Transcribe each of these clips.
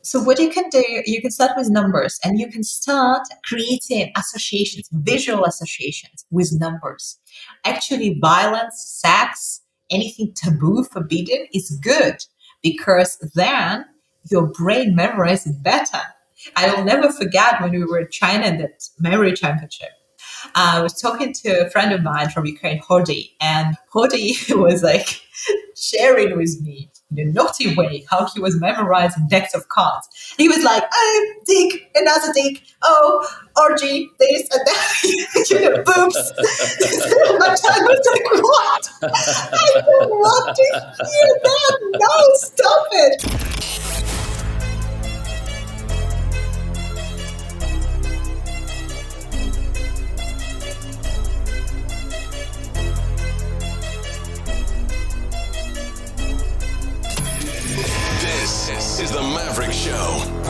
So what you can do, you can start with numbers and you can start creating associations, visual associations with numbers. Actually, violence, sex, anything taboo, forbidden is good because then your brain memorizes it better. I will never forget when we were in China in that memory championship. I was talking to a friend of mine from Ukraine, Hodi, and Hodi was like sharing with me in a naughty way how he was memorizing decks of cards. He was like, oh, dick, another dick, oh, orgy, this and that, boobs. My child was like, what? I don't want to hear that. No, stop it. This is the Maverick Show,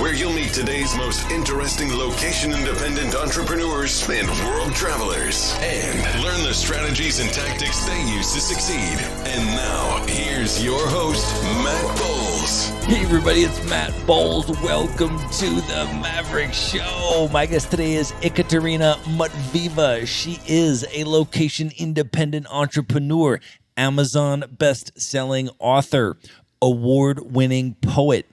where you'll meet today's most interesting location-independent entrepreneurs and world travelers, and learn the strategies and tactics they use to succeed. And now, here's your host, Matt Bowles. Hey everybody, it's Matt Bowles. Welcome to the Maverick Show. My guest today is Ekaterina Matviva. She is a location-independent entrepreneur, Amazon best-selling author, award-winning poet,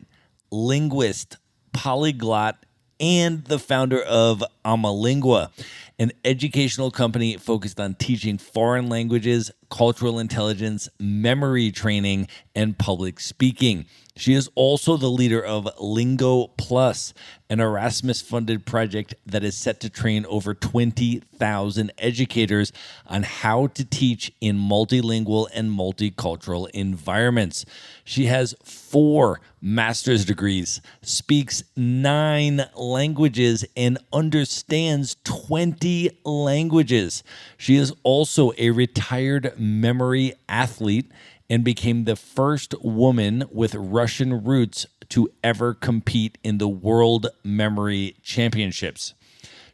linguist, polyglot, and the founder of AmoLingua, an educational company focused on teaching foreign languages, cultural intelligence, memory training, and public speaking. She is also the leader of Lingo Plus, an Erasmus-funded project that is set to train over 20,000 educators on how to teach in multilingual and multicultural environments. She has 4 master's degrees, speaks 9 languages, and understands 20 languages. She is also a retired memory athlete and became the first woman with Russian roots to ever compete in the World Memory Championships.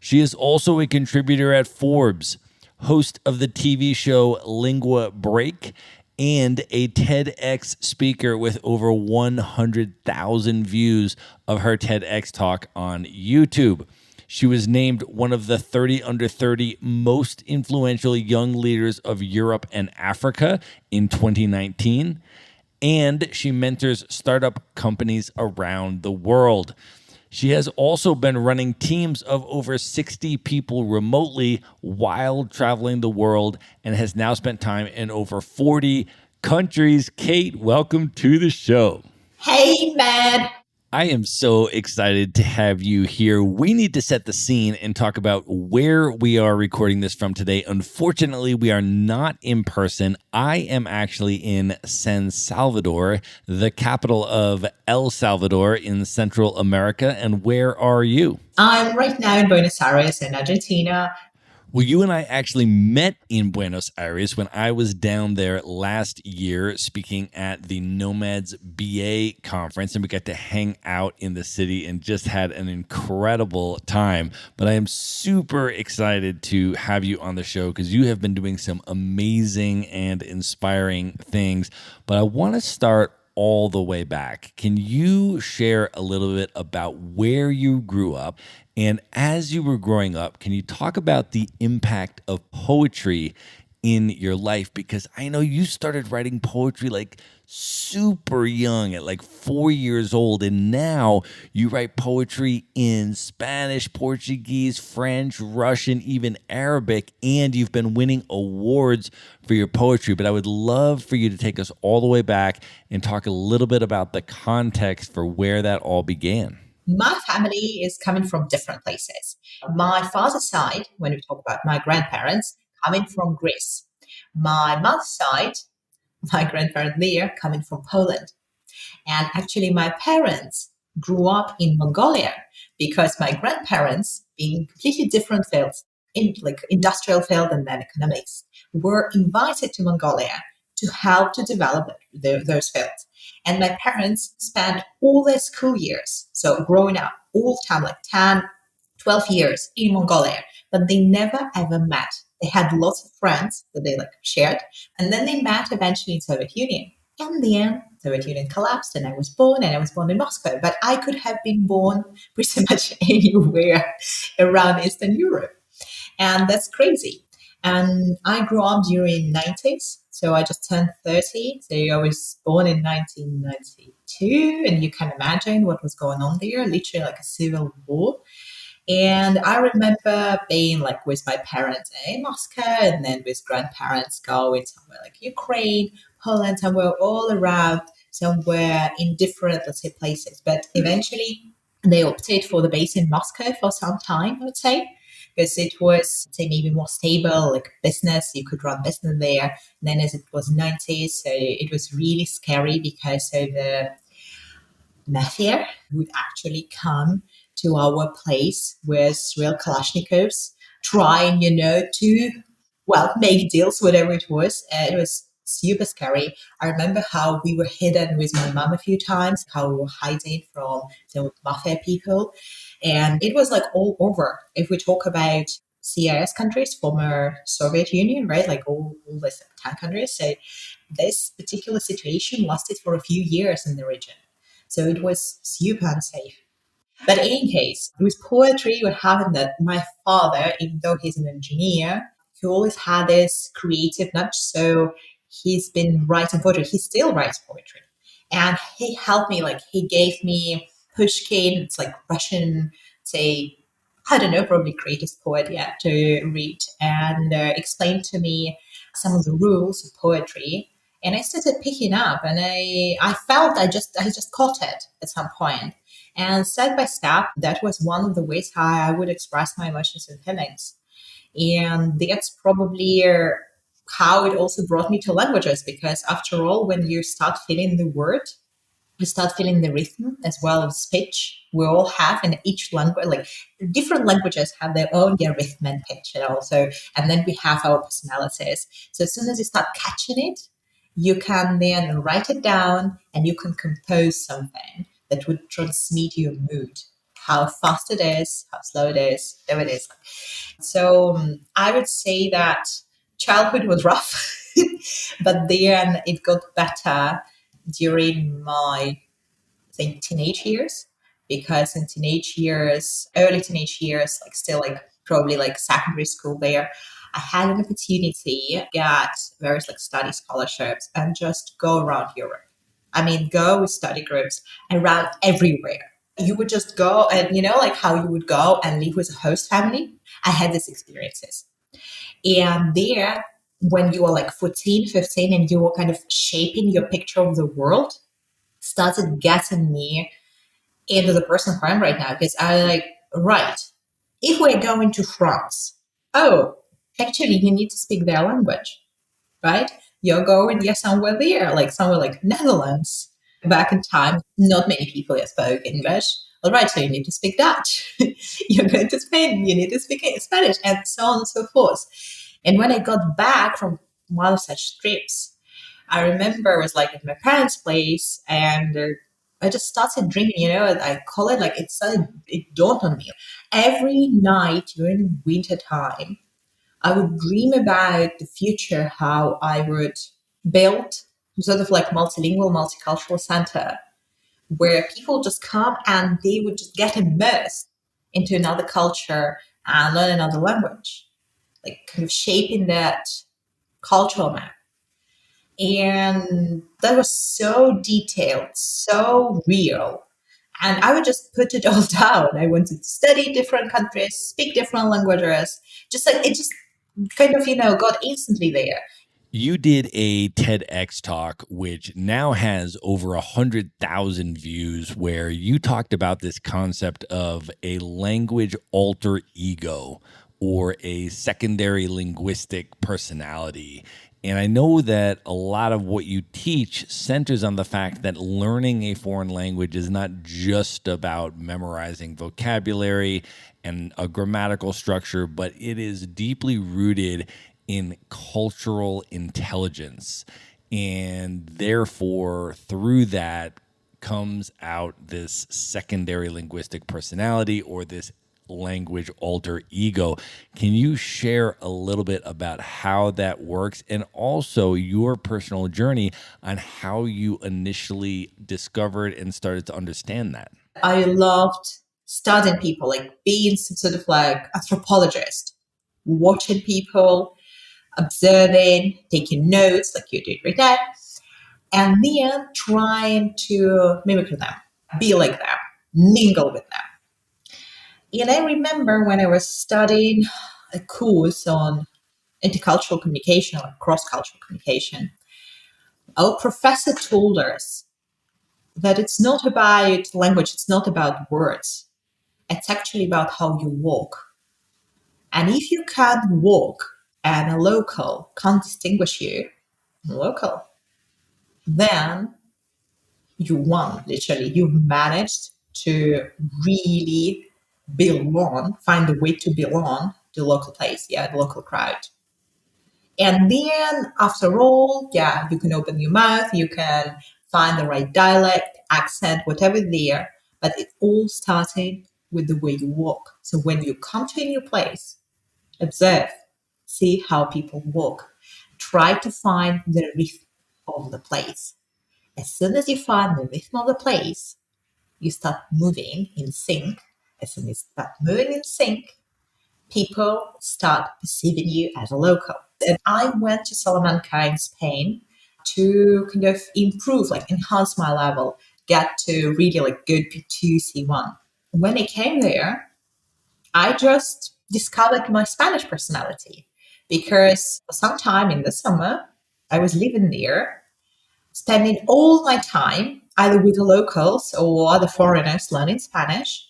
She is also a contributor at Forbes, host of the TV show Lingua Break, and a TEDx speaker with over 100,000 views of her TEDx talk on YouTube. She was named one of the 30 under 30 most influential young leaders of Europe and Africa in 2019. And she mentors startup companies around the world. She has also been running teams of over 60 people remotely while traveling the world and has now spent time in over 40 countries. Kate, welcome to the show. Hey, Matt. I am so excited to have you here. We need to set the scene and talk about where we are recording this from today. Unfortunately, we are not in person. I am actually in San Salvador, the capital of El Salvador in Central America. And where are you? I'm right now in Buenos Aires in Argentina. Well, you and I actually met in Buenos Aires when I was down there last year speaking at the Nomads BA conference, and we got to hang out in the city and just had an incredible time. But I am super excited to have you on the show because you have been doing some amazing and inspiring things. But I want to start all the way back. Can you share a little bit about where you grew up? And as you were growing up, can you talk about the impact of poetry in your life? Because I know you started writing poetry like super young at like 4 years old. And now you write poetry in Spanish, Portuguese, French, Russian, even Arabic. And you've been winning awards for your poetry. But I would love for you to take us all the way back and talk a little bit about the context for where that all began. My family is coming from different places. My father's side, when we talk about my grandparents, coming from Greece. My mother's side, my grandparent there, coming from Poland. And actually, my parents grew up in Mongolia because my grandparents, being completely different fields, in like industrial field and then economics, were invited to Mongolia to help to develop those fields. And my parents spent all their school years, so growing up, all the time, like 10, 12 years in Mongolia, but they never ever met. They had lots of friends that they like shared, and then they met eventually in Soviet Union. And then the Soviet Union collapsed and I was born in Moscow. But I could have been born pretty much anywhere around Eastern Europe. And that's crazy. And I grew up during 90s. So I just turned 30. So I was born in 1992. And you can imagine what was going on there, literally like a civil war. And I remember being like with my parents in Moscow and then with grandparents going somewhere like Ukraine, Poland, somewhere all around, somewhere in different, let's say, places. But eventually they opted for the base in Moscow for some time, I would say, because it was, say, maybe more stable, like business, you could run business there. And then as it was 90s, so it was really scary because of the mafia would actually come to our place with real Kalashnikovs, trying, to, well, make deals, whatever it was. It was super scary. I remember how we were hidden with my mom a few times, how we were hiding from the mafia people. And it was like all over. If we talk about CIS countries, former Soviet Union, right? Like all the 10 countries. So this particular situation lasted for a few years in the region. So it was super unsafe. But in any case, with poetry, what happened that my father, even though he's an engineer, he always had this creative nudge. So he's been writing poetry. He still writes poetry. And he helped me, like he gave me Pushkin, it's like Russian, say, I don't know, probably greatest poet yet to read, and explained to me some of the rules of poetry. And I started picking up, and I felt I just caught it at some point. And step by step, that was one of the ways how I would express my emotions and feelings. And that's probably how it also brought me to languages, because after all, when you start feeling the word, you start feeling the rhythm as well as pitch. We all have in each language, like different languages have their own rhythm and pitch, and also, and then we have our personalities. So as soon as you start catching it, you can then write it down and you can compose something that would transmit your mood. How fast it is, how slow it is, there it is. So I would say that childhood was rough, but then it got better during my, I think, teenage years. Because in teenage years, early teenage years, like still like probably like secondary school there, I had an opportunity to get various like study scholarships and just go around Europe. I mean, go with study groups around everywhere. You would just go and, like how you would go and live with a host family. I had these experiences. And there, when you were like 14, 15, and you were kind of shaping your picture of the world, started getting me into the person who I am right now. Because I like, right, if we're going to France, oh, actually, you need to speak their language, right? You're going, somewhere there, like somewhere like Netherlands. Back in time, not many people here spoke English. All right, so you need to speak Dutch. You're going to Spain, you need to speak Spanish, and so on and so forth. And when I got back from one of such trips, I remember it was like at my parents' place, and I just started dreaming. I call it like it dawned on me. Every night during winter time, I would dream about the future, how I would build sort of like multilingual, multicultural center where people just come and they would just get immersed into another culture and learn another language, like kind of shaping that cultural map. And that was so detailed, so real. And I would just put it all down. I wanted to study different countries, speak different languages. Just like it just kind of, got instantly there. You did a TEDx talk, which now has over 100,000 views, where you talked about this concept of a language alter ego or a secondary linguistic personality. And I know that a lot of what you teach centers on the fact that learning a foreign language is not just about memorizing vocabulary and a grammatical structure, but it is deeply rooted in cultural intelligence. And therefore, through that comes out this secondary linguistic personality or this language alter ego. Can you share a little bit about how that works and also your personal journey on how you initially discovered and started to understand that? I loved studying people, like being some sort of like anthropologist, watching people, observing, taking notes like you did right now, and then trying to mimic them, be like them, mingle with them. And I remember when I was studying a course on intercultural communication or cross-cultural communication, our professor told us that it's not about language, it's not about words. It's actually about how you walk. And if you can't walk and a local can't distinguish you, local, then you won, literally. You've managed to really belong, find a way to belong to the local place, the local crowd. And then after all, you can open your mouth, you can find the right dialect, accent, whatever there, but it all started with the way you walk. So when you come to a new place, observe, see how people walk. Try to find the rhythm of the place. As soon as you find the rhythm of the place, you start moving in sync. As soon as you start moving in sync, people start perceiving you as a local. And I went to Salamanca in Spain to kind of improve, like enhance my level, get to really like good P2, C1. When I came there, I just discovered my Spanish personality because sometime in the summer, I was living there, spending all my time either with the locals or other foreigners learning Spanish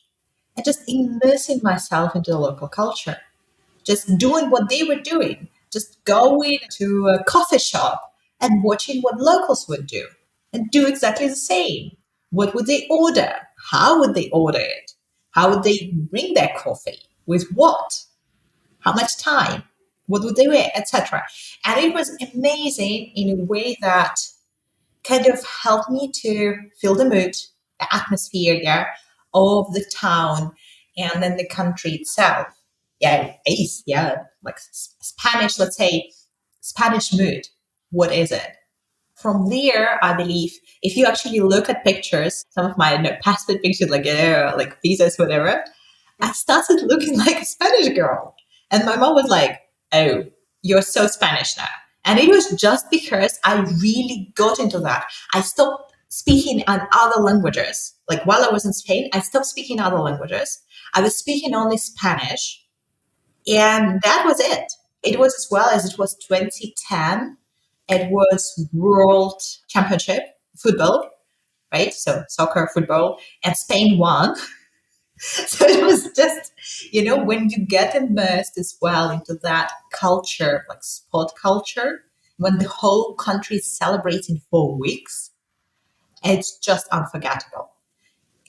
and just immersing myself into the local culture, just doing what they were doing, just going to a coffee shop and watching what locals would do and do exactly the same. What would they order? How would they order it? How would they bring their coffee? With what? How much time? What would they wear? Etc. And it was amazing in a way that kind of helped me to feel the mood, the atmosphere of the town and then the country itself. Like Spanish, let's say Spanish mood. What is it? From there, I believe if you actually look at pictures, some of my passport pictures, like visas, whatever, I started looking like a Spanish girl. And my mom was like, "Oh, you're so Spanish now." And it was just because I really got into that. I stopped speaking on other languages. Like while I was in Spain, I stopped speaking other languages. I was speaking only Spanish. And that was it. It was as well as it was 2010. It was World Championship football, right? So soccer, football, and Spain won. So it was just, when you get immersed as well into that culture, like sport culture, when the whole country is celebrating for weeks, it's just unforgettable.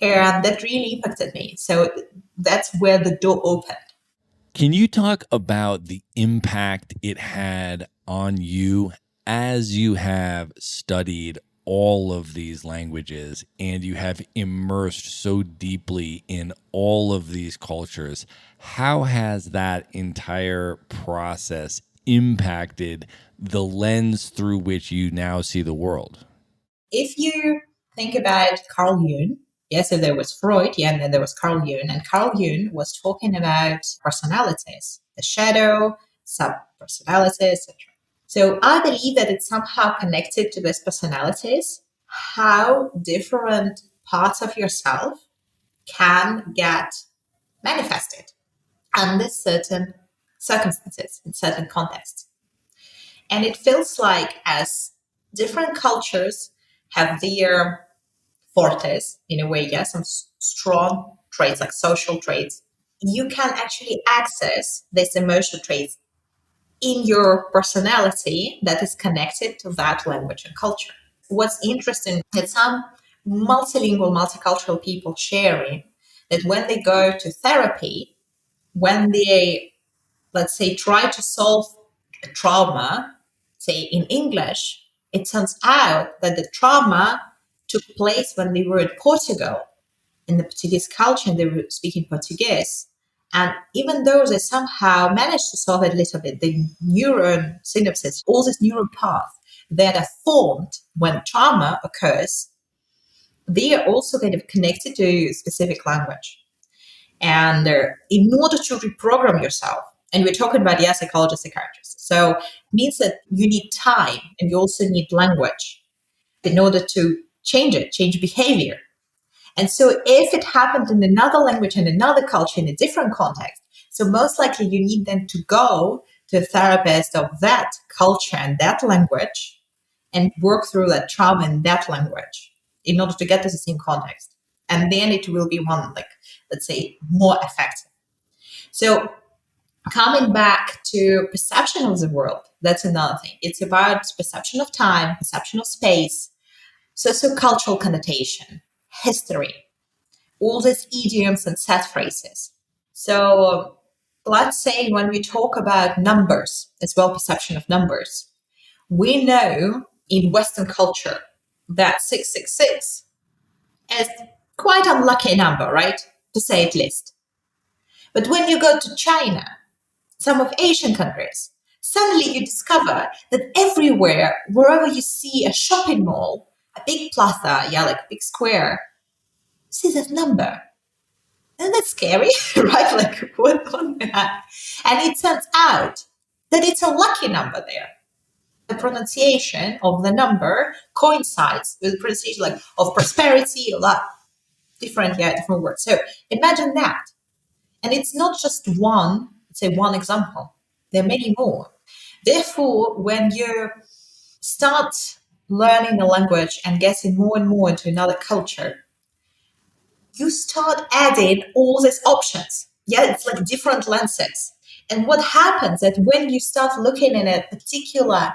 And that really impacted me. So that's where the door opened. Can you talk about the impact it had on you as you have studied all of these languages and you have immersed so deeply in all of these cultures? How has that entire process impacted the lens through which you now see the world? If you think about Carl Jung, so there was Freud, and then there was Carl Jung, and Carl Jung was talking about personalities, the shadow, sub-personalities, etc. So I believe that it's somehow connected to these personalities, how different parts of yourself can get manifested under certain circumstances, in certain contexts. And it feels like as different cultures have their fortes, in a way, some strong traits, like social traits, you can actually access these emotional traits in your personality that is connected to that language and culture. What's interesting is some multilingual, multicultural people sharing that when they go to therapy, when they, let's say, try to solve a trauma, say in English, it turns out that the trauma took place when they were in Portugal, in the Portuguese culture, and they were speaking Portuguese. And even though they somehow managed to solve it a little bit, the neuron synapses, all these neural paths that are formed when trauma occurs, they are also kind of connected to a specific language. And in order to reprogram yourself, and we're talking about, yeah, psychologists, psychiatrists, so it means that you need time and you also need language in order to change it, change behavior. And so if it happened in another language, in another culture, in a different context, so most likely you need then to go to a therapist of that culture and that language and work through that trauma in that language in order to get to the same context. And then it will be one, like, let's say, more effective. So coming back to perception of the world, that's another thing. It's about perception of time, perception of space, sociocultural connotation, history, all these idioms and set phrases. So let's say when we talk about numbers, as well, perception of numbers, we know in Western culture that 666 is quite unlucky number, right? To say it least. But when you go to China, some of Asian countries, suddenly you discover that everywhere, wherever you see a shopping mall, a big plaza, yeah, like a big square, see that number. And that's scary, right? Like, what on that? And it turns out that it's a lucky number there. The pronunciation of the number coincides with the pronunciation, like, of prosperity, a lot different, yeah, different words. So imagine that. And it's not just one, let's say one example. There are many more. Therefore, when you start learning the language and getting more and more into another culture, you start adding all these options. Yeah, it's like different lenses. And what happens that when you start looking at a particular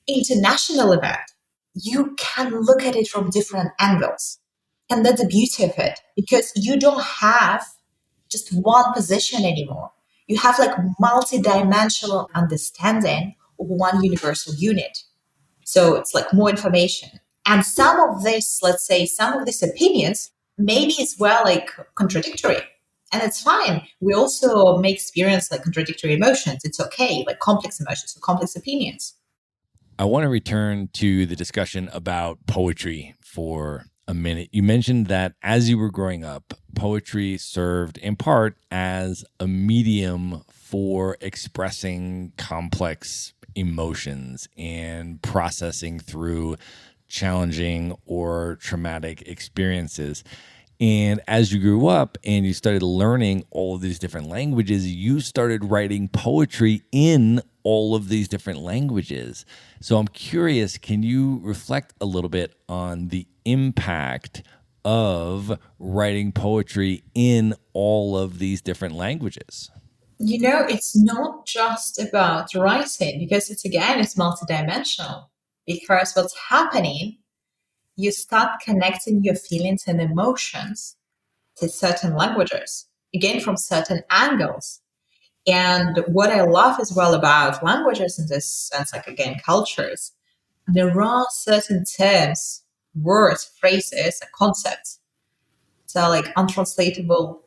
international event, you can look at it from different angles. And that's the beauty of it, because you don't have just one position anymore. You have like multi-dimensional understanding of one universal unit. So it's like more information. And some of this, let's say, some of these opinions maybe as well like contradictory. And it's fine. We also may experience like contradictory emotions. It's okay, like complex emotions or complex opinions. I want to return to the discussion about poetry for a minute. You mentioned that as you were growing up, poetry served in part as a medium for expressing complex emotions and processing through challenging or traumatic experiences. And as you grew up and you started learning all of these different languages, you started writing poetry in all of these different languages. So I'm curious, can you reflect a little bit on the impact of writing poetry in all of these different languages? You know, it's not just about writing, because it's, again, it's multidimensional. Because what's happening, you start connecting your feelings and emotions to certain languages, again, from certain angles. And what I love as well about languages in this sense, like, again, cultures, there are certain terms, words, phrases, concepts, so like untranslatable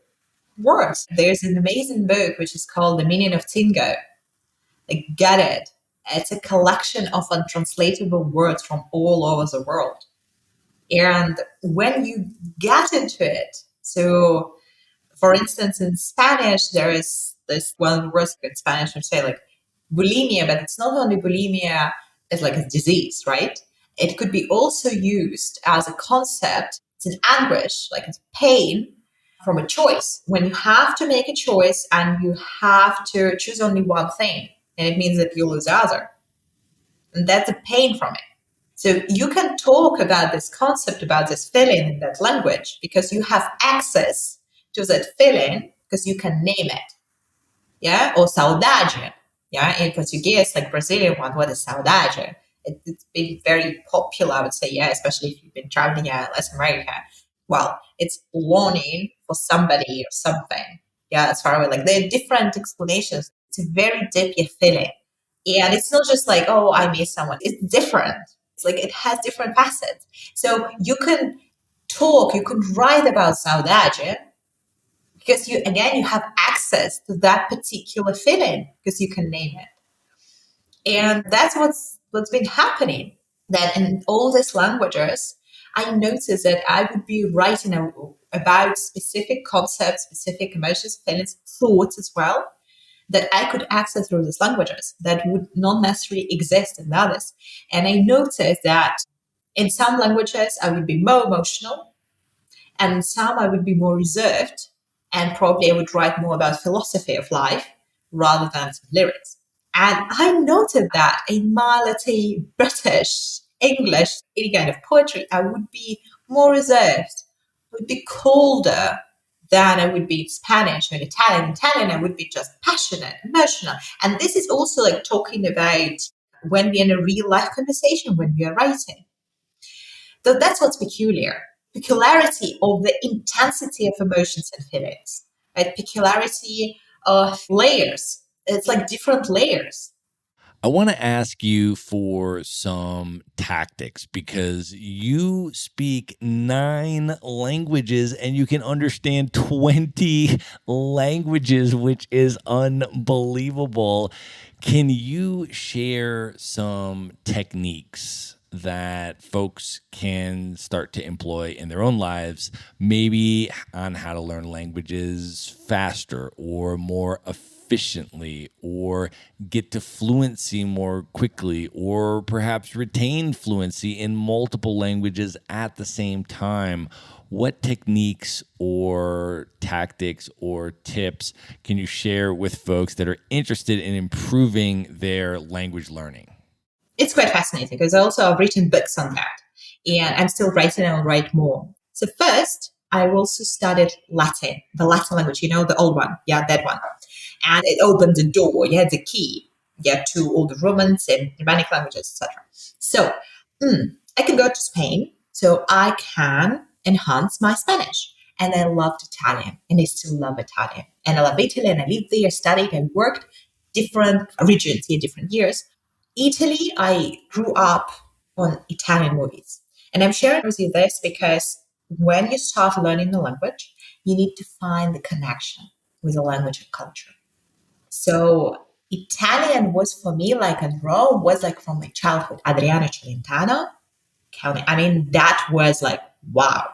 words. There's an amazing book which is called The Meaning of Tingo. Like, get it. It's a collection of untranslatable words from all over the world. And when you get into it, so for instance, in Spanish, there is this one word in Spanish would say like bulimia, but it's not only bulimia as like a disease, right? It could be also used as a concept. It's an anguish, like it's pain from a choice. When you have to make a choice and you have to choose only one thing, and it means that you lose the other. And that's a pain from it. So you can talk about this concept, about this feeling in that language, because you have access to that feeling because you can name it. Yeah? Or saudade. Yeah? In Portuguese, like Brazilian one, what is saudade? It's been very popular, I would say, yeah, especially if you've been traveling in Latin America. Well, it's longing for somebody or something. Yeah, as far away. Like there are different explanations. It's a very deep feeling. And it's not just like, oh, I miss someone. It's different. It's like it has different facets. So you can talk, you can write about saudade because you have access to that particular feeling because you can name it. And that's what's been happening. That in all these languages, I noticed that I would be writing about specific concepts, specific emotions, feelings, thoughts as well, that I could access through these languages that would not necessarily exist in others. And I noticed that in some languages I would be more emotional, and in some I would be more reserved, and probably I would write more about philosophy of life rather than some lyrics. And I noted that in my, let's say, British, English, any kind of poetry, I would be more reserved, would be colder than I would be in Spanish or in Italian. In Italian, I would be just passionate, emotional. And this is also like talking about when we're in a real life conversation, when we are writing. So that's what's peculiar. Peculiarity of the intensity of emotions and feelings, right? Peculiarity of layers. It's like different layers. I want to ask you for some tactics because you speak 9 languages and you can understand 20 languages, which is unbelievable. Can you share some techniques that folks can start to employ in their own lives, maybe on how to learn languages faster or more efficiently, or get to fluency more quickly, or perhaps retain fluency in multiple languages at the same time? What techniques or tactics or tips can you share with folks that are interested in improving their language learning? It's quite fascinating because also I've written books on that, and I'm still writing and I'll write more. So first, I also studied Latin, the Latin language, the old one. Yeah, that one. And it opened the door. You had the key, yeah, to all the Romance and Germanic languages, etc. So I can go to Spain, so I can enhance my Spanish. And I loved Italian, and I still love Italian. And I love Italy, and I lived there, studied, and worked different regions here, different years. Italy, I grew up on Italian movies. And I'm sharing with you this because when you start learning the language, you need to find the connection with the language and culture. So Italian was for me like, and Rome was like from my childhood. Adriano Celentano, I mean, that was like, wow.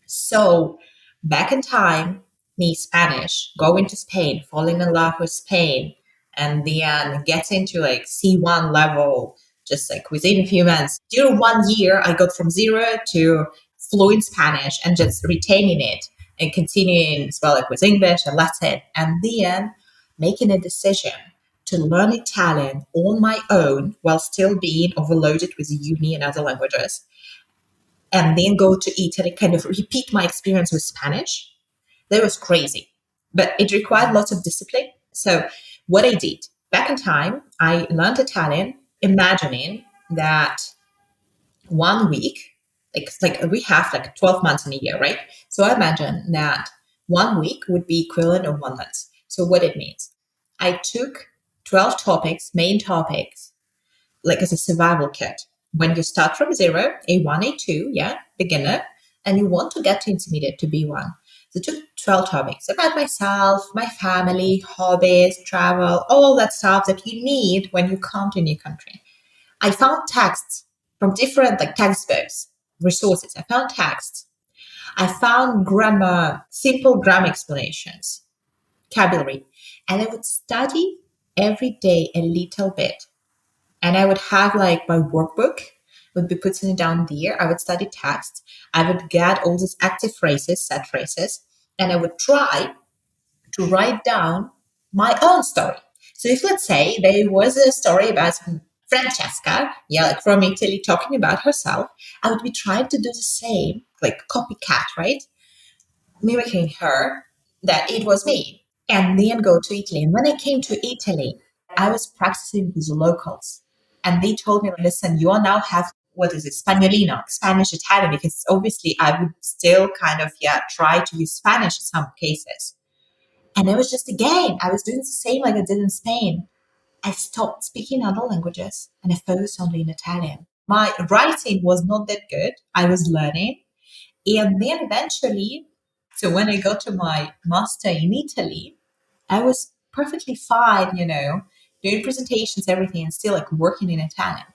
So back in time, me Spanish, going to Spain, falling in love with Spain, and then getting to like C1 level, just like within a few months. During 1 year, I got from zero to fluent Spanish and just retaining it and continuing as well like with English and Latin, and then making a decision to learn Italian on my own while still being overloaded with uni and other languages, and then go to Italy, kind of repeat my experience with Spanish. That was crazy, but it required lots of discipline. So, what I did back in time, I learned Italian, imagining that 1 week, like we have like 12 months in a year, right? So, I imagine that 1 week would be equivalent of 1 month. So, what it means, I took 12 topics, main topics, like as a survival kit. When you start from zero, A1, A2, yeah, beginner, and you want to get to intermediate to B1. So I took 12 topics about myself, my family, hobbies, travel, all that stuff that you need when you come to a new country. I found texts from different like textbooks, resources. I found texts. I found grammar, simple grammar explanations, vocabulary, and I would study every day a little bit, and I would have like my workbook, would be putting it down there. I would study text. I would get all these active phrases, set phrases, and I would try to write down my own story. So if let's say there was a story about Francesca, yeah, like from Italy talking about herself, I would be trying to do the same, like copycat, right? Mimicking her, that it was me, and then go to Italy. And when I came to Italy, I was practicing with the locals, and they told me, listen, you all now have what is it, Spanolino, Spanish Italian, because obviously I would still kind of, yeah, try to use Spanish in some cases. And it was just a game. I was doing the same like I did in Spain. I stopped speaking other languages and I focused only in Italian. My writing was not that good. I was learning. And then eventually So when I got to my master in Italy, I was perfectly fine, doing presentations, everything, and still like working in Italian.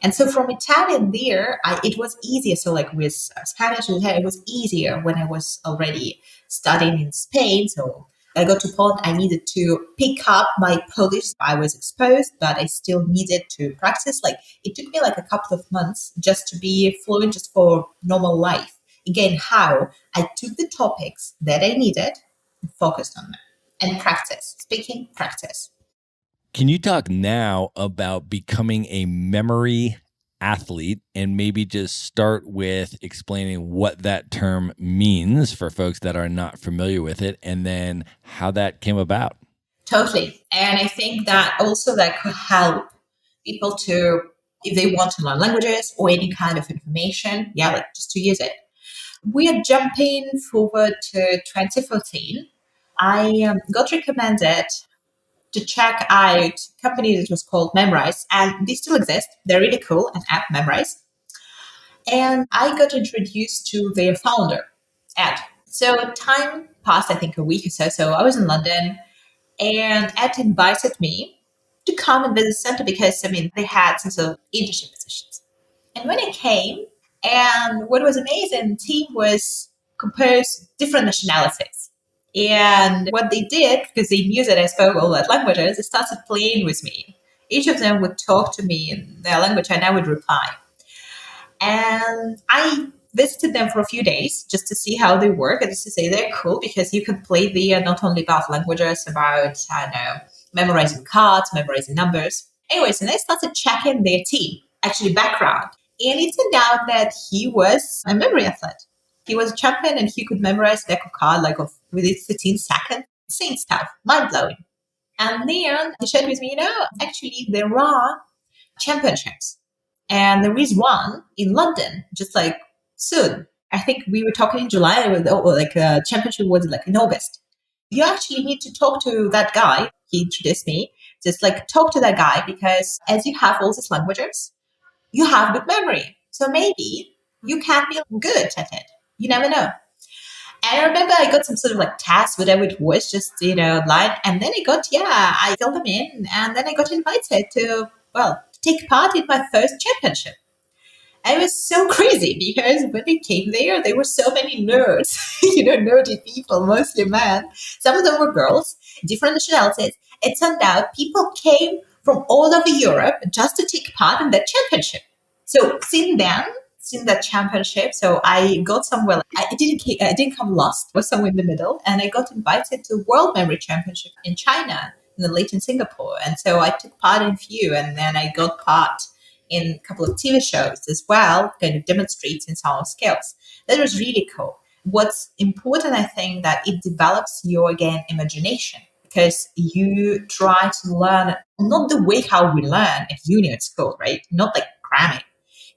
And so from Italian there, it was easier. So like with Spanish and Italian, it was easier when I was already studying in Spain. So I got to Poland, I needed to pick up my Polish. I was exposed, but I still needed to practice. Like it took me like a couple of months just to be fluent, just for normal life. Again, how I took the topics that I needed and focused on them and practice, speaking, practice. Can you talk now about becoming a memory athlete and maybe just start with explaining what that term means for folks that are not familiar with it and then how that came about? Totally. And I think that also that could help people to, if they want to learn languages or any kind of information, like just to use it. We are jumping forward to 2014. I got recommended to check out a company that was called Memrise, and they still exist. They're really cool, an app, Memrise. And I got introduced to their founder, Ed. So time passed, I think a week or so. So I was in London, and Ed invited me to come and visit the center because, they had some sort of internship positions. And when I came, and what was amazing, the team was composed different nationalities. And what they did, because they knew that I spoke all that languages, they started playing with me. Each of them would talk to me in their language and I would reply. And I visited them for a few days just to see how they work and just to say they're cool because you can play there not only about languages, about, I don't know, memorizing cards, memorizing numbers. Anyways, and I started checking their team, actually background. And it turned out that he was a memory athlete. He was a champion and he could memorize a deck of cards like within 15 seconds. Same stuff, mind blowing. And then he shared with me, actually there are championships. And there is one in London, just like soon. I think we were talking in July, like championship was like in August. You actually need to talk to that guy. He introduced me. Just like talk to that guy because as you have all these languages, you have good memory. So maybe you can be good at it. You never know. And I remember I got some sort of like task, whatever it was, just, line. And then I filled them in. And then I got invited to, take part in my first championship. I was so crazy because when we came there were so many nerds, nerdy people, mostly men. Some of them were girls, different nationalities. It turned out people came from all over Europe just to take part in that championship. So since that championship, so I got somewhere. I didn't come last. I was somewhere in the middle, and I got invited to World Memory Championship in China, in the late in Singapore. And so I took part in a few, and then I got part in a couple of TV shows as well, kind of demonstrating some skills. That was really cool. What's important, I think, that it develops your, again, imagination because you try to learn not the way how we learn at uni at school, right? Not like cramming.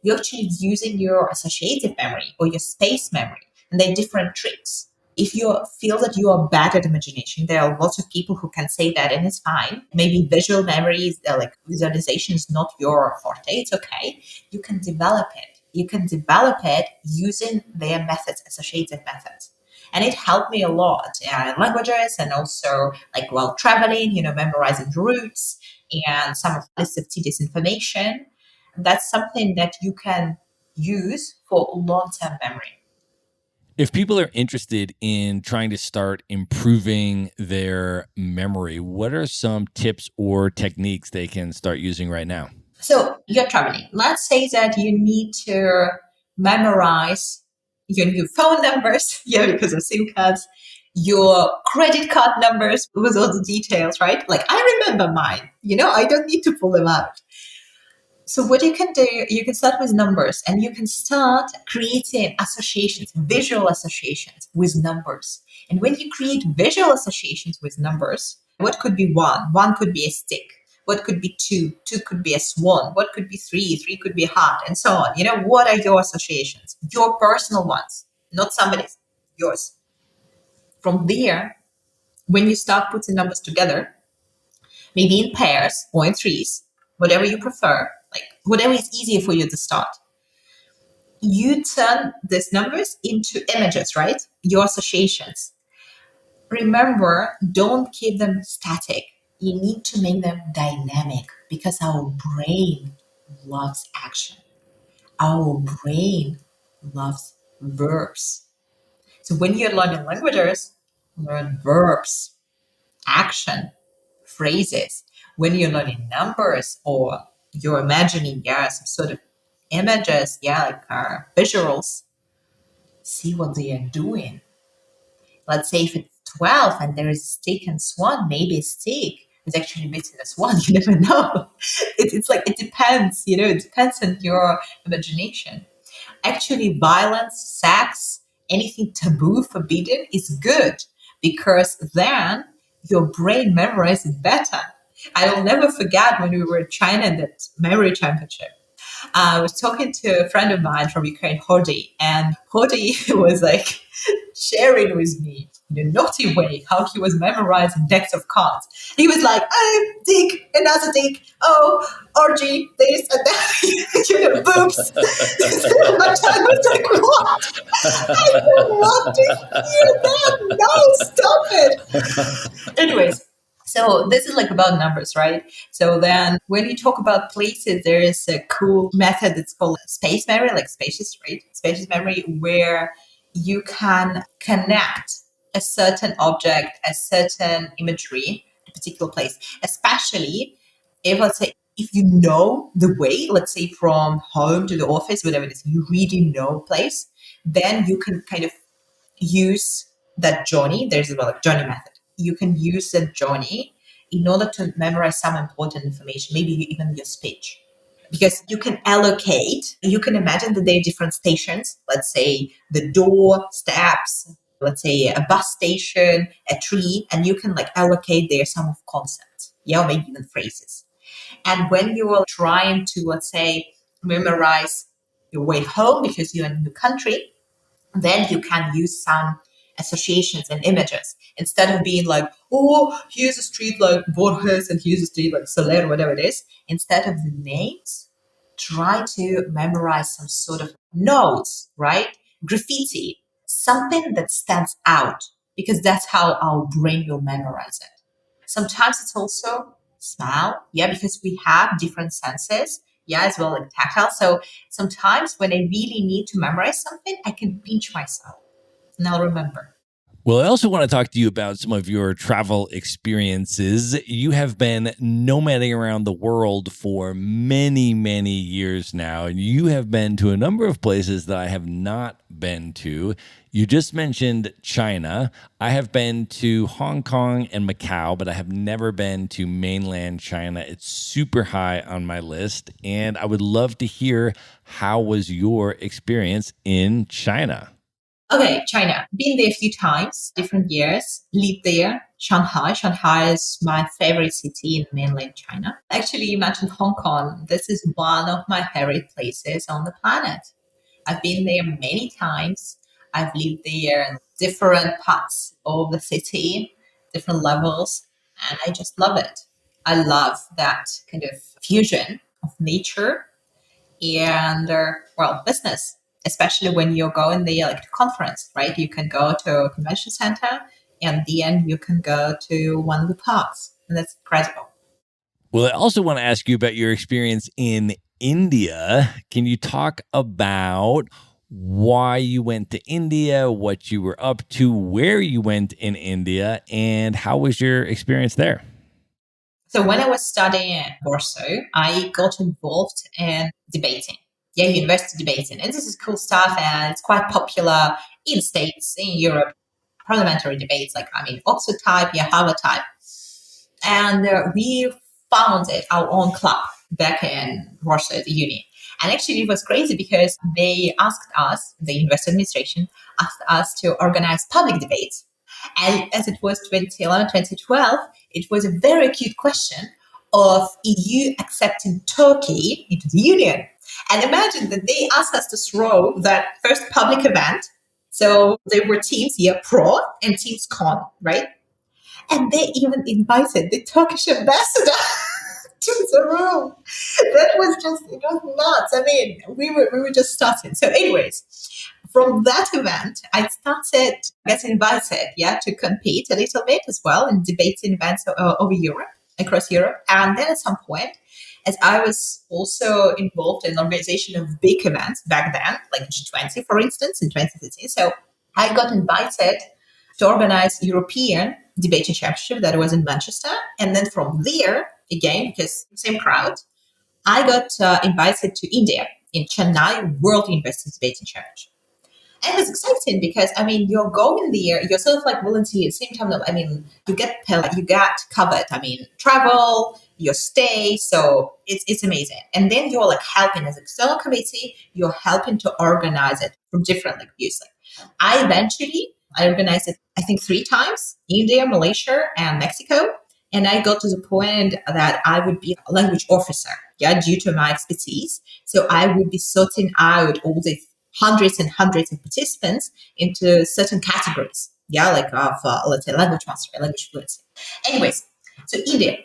You're actually using your associative memory or your space memory, and there are different tricks. If you feel that you are bad at imagination, there are lots of people who can say that, and it's fine. Maybe visual memories, like visualization is not your forte. It's okay. You can develop it. You can develop it using their methods, associative methods. And it helped me a lot in languages and also like while traveling, memorizing routes and some of the lists of tedious information. That's something that you can use for long-term memory. If people are interested in trying to start improving their memory, what are some tips or techniques they can start using right now? So you're traveling. Let's say that you need to memorize your new phone numbers, because of SIM cards, your credit card numbers with all the details, right? Like I remember mine, I don't need to pull them out. So what you can do, you can start with numbers and you can start creating associations, visual associations with numbers. And when you create visual associations with numbers, what could be one? One could be a stick. What could be two? Two could be a swan. What could be three? Three could be a heart, and so on. What are your associations? Your personal ones, not somebody's, yours. From there, when you start putting numbers together, maybe in pairs or in threes, whatever you prefer, like whatever is easier for you to start. you turn these numbers into images, right? Your associations. Remember, don't keep them static. You need to make them dynamic because our brain loves action. Our brain loves verbs. So when you're learning languages, learn verbs, action, phrases. When you're learning numbers or you're imagining, some sort of images, like visuals, see what they are doing. Let's say if it's 12 and there is steak and swan, maybe a steak is actually missing a swan. You never know. It's like, it depends, it depends on your imagination. Actually, violence, sex, anything taboo, forbidden is good because then your brain memorizes it better. I will never forget when we were in China in that memory championship. I was talking to a friend of mine from Ukraine, Hodi, and Hodi was like sharing with me in a naughty way how he was memorizing decks of cards. He was like, oh, dick, another dick, oh, orgy, this and that, boobs. But I was like, what? I don't want to hear that. No, stop it. Anyways, so this is like about numbers, right? So then when you talk about places, there is a cool method that's called space memory, like spacious, right? Spacious memory, where you can connect a certain object, a certain imagery, a particular place, especially if, let's say, if you know the way, let's say from home to the office, whatever it is, you really know a place, then you can kind of use that journey. There's a journey method. You can use that journey in order to memorize some important information, maybe even your speech. Because you can allocate, you can imagine that there are different stations, let's say the door, steps, let's say a bus station, a tree, and you can like allocate there some of concepts, or maybe even phrases. And when you are trying to, let's say, memorize your way home because you're in a new country, then you can use some associations and images instead of being like, oh, here's a street like Borges and here's a street like Soler, whatever it is. Instead of the names, try to memorize some sort of notes, right? Graffiti, something that stands out because that's how our brain will memorize it. Sometimes it's also smell, because we have different senses, as well, like tactile. So sometimes when I really need to memorize something, I can pinch myself and I'll remember. Well, I also want to talk to you about some of your travel experiences. You have been nomading around the world for many, many years now, and you have been to a number of places that I have not been to. You just mentioned China. I have been to Hong Kong and Macau, but I have never been to mainland China. It's super high on my list, and I would love to hear, how was your experience in China? Okay, China. Been there a few times, different years. Lived there. Shanghai. Shanghai is my favorite city in mainland China. Actually, you mentioned Hong Kong. This is one of my favorite places on the planet. I've been there many times. I've lived there in different parts of the city, different levels, and I just love it. I love that kind of fusion of nature and business, especially when you're going there like to conference, right? You can go to a convention center and at the end you can go to one of the parks, and that's incredible. Well, I also want to ask you about your experience in India. Can you talk about why you went to India, what you were up to, where you went in India, and how was your experience there? So when I was studying at Warsaw, I got involved in debating. University debating. And this is cool stuff and it's quite popular in States, in Europe, parliamentary debates, like, Oxford type, Harvard type. And we founded our own club back in Warsaw, the uni. And actually, it was crazy because they asked us, the university administration asked us to organize public debates. And as it was 2011, 2012, it was a very acute question of EU accepting Turkey into the Union. And imagine that they asked us to throw that first public event. So there were teams, pro and teams con, right? And they even invited the Turkish ambassador. to the room. That was just, it was nuts. I mean, we were just starting. So, anyways, from that event, I started getting invited, yeah, to compete a little bit as well in debating events over Europe, across Europe. And then at some point, as I was also involved in organization of big events back then, like G20, for instance, in 2013. So I got invited to organize European debating championship that was in Manchester. And then from there, again, because same crowd, I got invited to India in Chennai World University Debating Championship. And it was exciting because I mean you're going there, you're sort of like volunteer at the same time. I mean, you get covered. I mean, travel, your stay, so it's amazing. And then you're like helping as external committee, you're helping to organize it from different like views. Like I organized it I think three times: India, Malaysia, and Mexico. And I got to the point that I would be a language officer, yeah, due to my expertise. So I would be sorting out all the hundreds and hundreds of participants into certain categories, yeah, like of let's say language mastery, language fluency. Anyways, so India,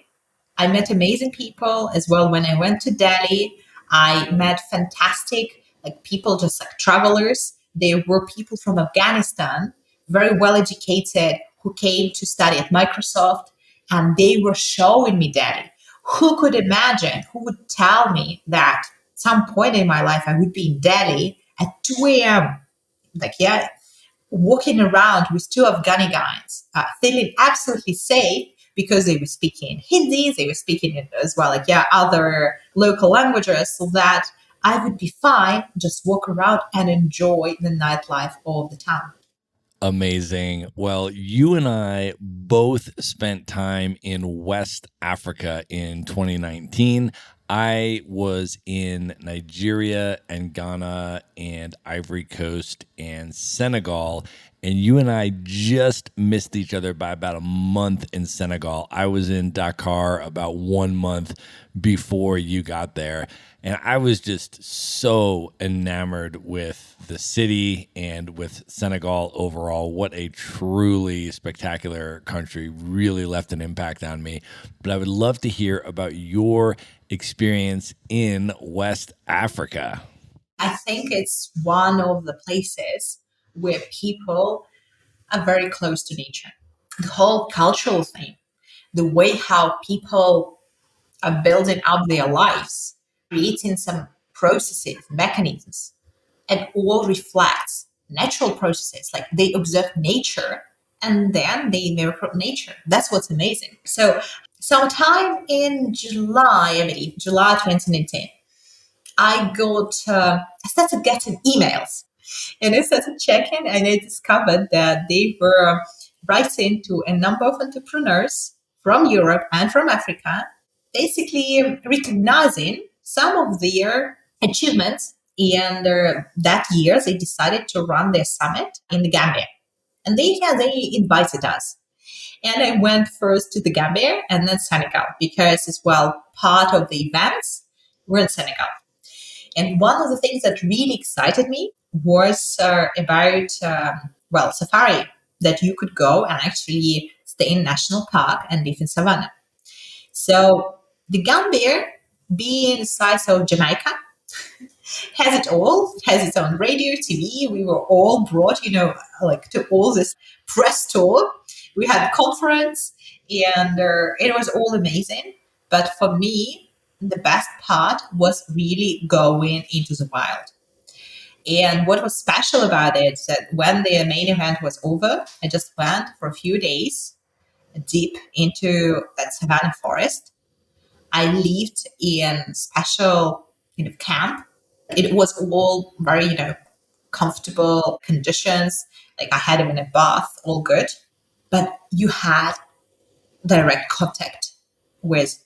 I met amazing people as well. When I went to Delhi, I met fantastic like people, just like travelers. There were people from Afghanistan, very well educated, who came to study at Microsoft, and they were showing me Delhi. Who could imagine? Who would tell me that some point in my life I would be in Delhi at 2 a.m. Like, yeah, walking around with two Afghani guys, feeling absolutely safe because they were speaking Hindi, they were speaking as well, like, yeah, other local languages, so that I would be fine, just walk around and enjoy the nightlife of the town. Amazing. Well, you and I both spent time in West Africa in 2019. I was in Nigeria and Ghana and Ivory Coast and Senegal. And you and I just missed each other by about a month in Senegal. I was in Dakar about 1 month before you got there. And I was just so enamored with the city and with Senegal overall. What a truly spectacular country. Really left an impact on me. But I would love to hear about your experience in West Africa. I think it's one of the places where people are very close to nature. The whole cultural thing, the way how people are building up their lives, creating some processes, mechanisms, and all reflects natural processes. Like they observe nature and then they mirror nature. That's what's amazing. So, sometime in July, I believe, July 2019, I started getting emails and I started checking and I discovered that they were writing to a number of entrepreneurs from Europe and from Africa, basically recognizing some of their achievements. And that year, they decided to run their summit in the Gambia. And they invited us. And I went first to the Gambia and then Senegal because, as well, part of the events were in Senegal. And one of the things that really excited me was about, well, safari, that you could go and actually stay in national park and live in savannah. So the Gambia, being the size of Jamaica, has it all. It has its own radio, TV. We were all brought, like to all this press tour. We had conference, and it was all amazing. But for me, the best part was really going into the wild. And what was special about it is that when the main event was over, I just went for a few days deep into that savanna forest. I lived in special camp. It was all very comfortable conditions. Like I had him in a bath, all good. But you had direct contact with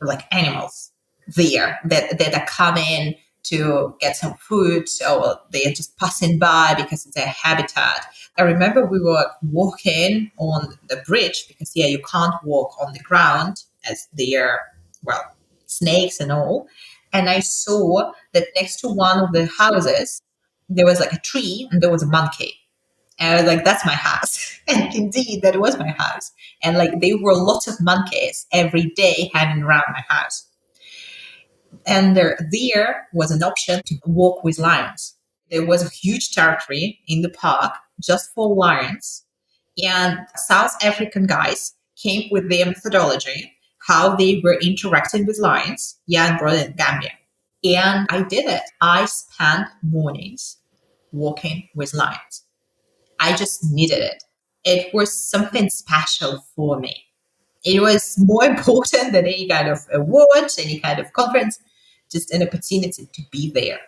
like animals there that are coming to get some food, or they are just passing by because it's their habitat. I remember we were walking on the bridge because yeah, you can't walk on the ground as there are, well, snakes and all. And I saw that next to one of the houses there was like a tree and there was a monkey. And I was like, that's my house. And indeed, that was my house. And like, there were lots of monkeys every day hanging around my house. And there was an option to walk with lions. There was a huge territory in the park just for lions. And South African guys came with their methodology, how they were interacting with lions, and brought it in Gambia. And I did it. I spent mornings walking with lions. I just needed it. It was something special for me. It was more important than any kind of award, any kind of conference, just an opportunity to be there.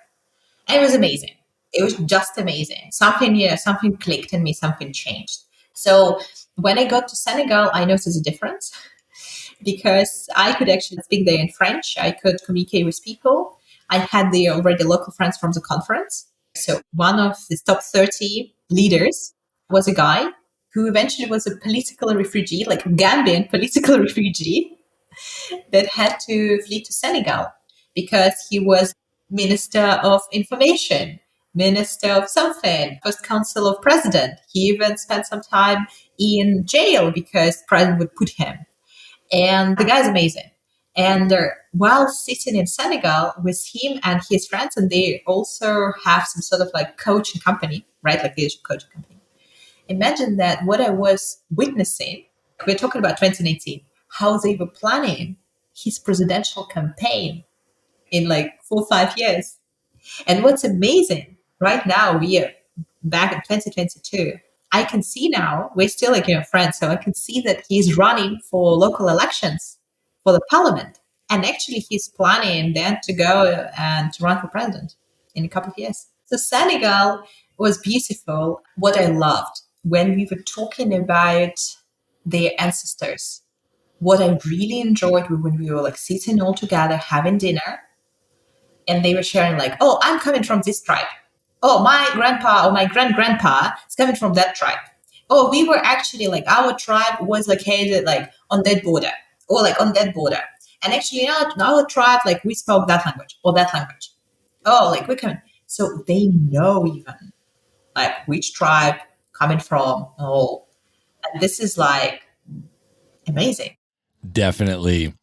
And it was amazing. It was just amazing. Something clicked in me, something changed. So when I got to Senegal, I noticed a difference because I could actually speak there in French. I could communicate with people. I had the already local friends from the conference. So one of the top 30 leaders was a guy who eventually was a political refugee, like a Gambian political refugee that had to flee to Senegal because he was Minister of Information, Minister of something, First Council of President. He even spent some time in jail because President would put him. And the guy's amazing. And while sitting in Senegal with him and his friends, and they also have some sort of like coaching company, right? Like leadership coaching company. Imagine that what I was witnessing, we're talking about 2018, how they were planning his presidential campaign in like 4 or 5 years. And what's amazing, right now, we are back in 2022. I can see now, we're still like, friends, so I can see that he's running for local elections for the parliament. And actually, he's planning then to go and to run for president in a couple of years. So Senegal was beautiful. What I loved when we were talking about their ancestors, what I really enjoyed when we were like sitting all together having dinner and they were sharing like, oh, I'm coming from this tribe. Oh, my grandpa or my grandpa is coming from that tribe. Oh, we were actually like our tribe was located like on that border or like on that border. And actually our tribe, like we spoke that language or that language. Oh, like we're coming. So they know even like which tribe coming from. Oh, and this is like amazing. Definitely.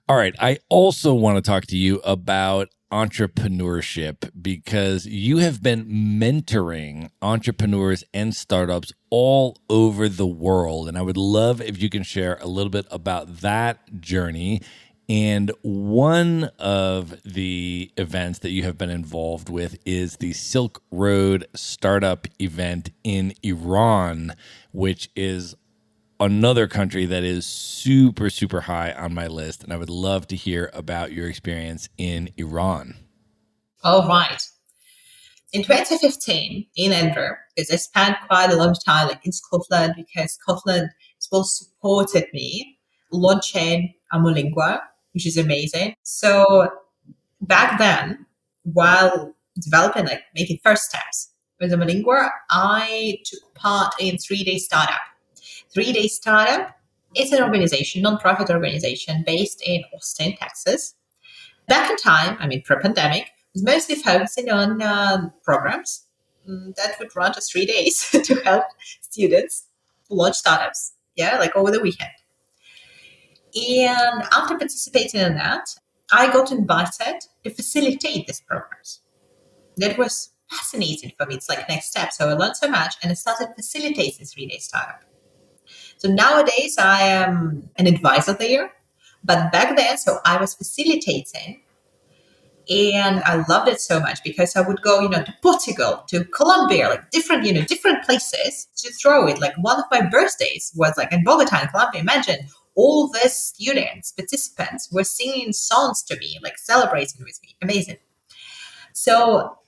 All right. I also want to talk to you about entrepreneurship because you have been mentoring entrepreneurs and startups all over the world. And I would love if you can share a little bit about that journey. And one of the events that you have been involved with is the Silk Road Startup event in Iran, which is another country that is super, super high on my list. And I would love to hear about your experience in Iran. All right. In 2015 in Edinburgh, because I spent quite a long time like in Scotland because Scotland still supported me launching AmoLingua, which is amazing. So back then, while developing, like making first steps with AmoLingua, I took part in ThreeDay Startup. ThreeDay Startup is an organization, nonprofit organization based in Austin, Texas. Back in time, I mean, pre-pandemic, was mostly focusing on programs that would run just 3 days to help students launch startups, yeah, like over the weekend. And after participating in that, I got invited to facilitate these programs. That was fascinating for me. It's like next step. So I learned so much and I started facilitating 3-day startup. So nowadays I am an advisor there. But back then, so I was facilitating and I loved it so much because I would go, to Portugal, to Colombia, like different places to throw it. Like one of my birthdays was like in Bogota, in Colombia. Imagine all the students, participants were singing songs to me, like celebrating with me. Amazing. So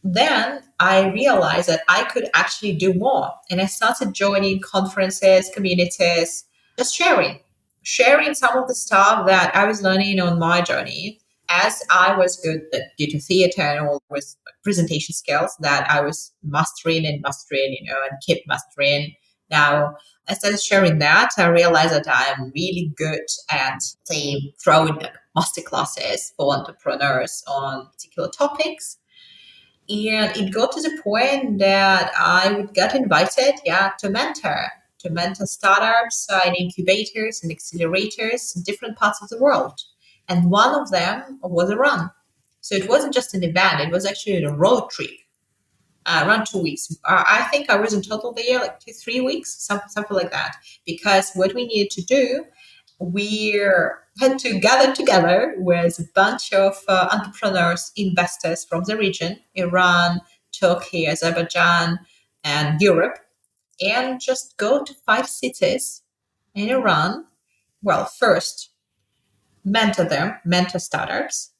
then I realized that I could actually do more. And I started joining conferences, communities, just sharing some of the stuff that I was learning on my journey as I was good due to theater and all with presentation skills that I was mastering and keep mastering. Now, I started sharing that. I realized that I'm really good at, say, throwing master classes for entrepreneurs on particular topics. And it got to the point that I would get invited, to mentor startups in incubators and accelerators in different parts of the world. And one of them was a run. So it wasn't just an event, it was actually a road trip, around 2 weeks. I think I was in total there like 2, 3 weeks, something like that. Because what we needed to do, we had to gather together with a bunch of entrepreneurs, investors from the region, Iran, Turkey, Azerbaijan, and Europe, and just go to 5 cities in Iran. Well, first, mentor them, mentor startups,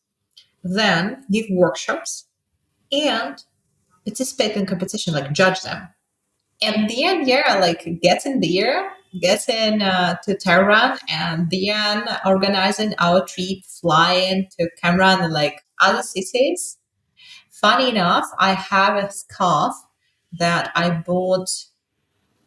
then give workshops and participate in competition, like judge them. And then, yeah, like getting there, getting to Tehran, and then organizing our trip, flying to Cameron and like other cities. Funny enough, I have a scarf that I bought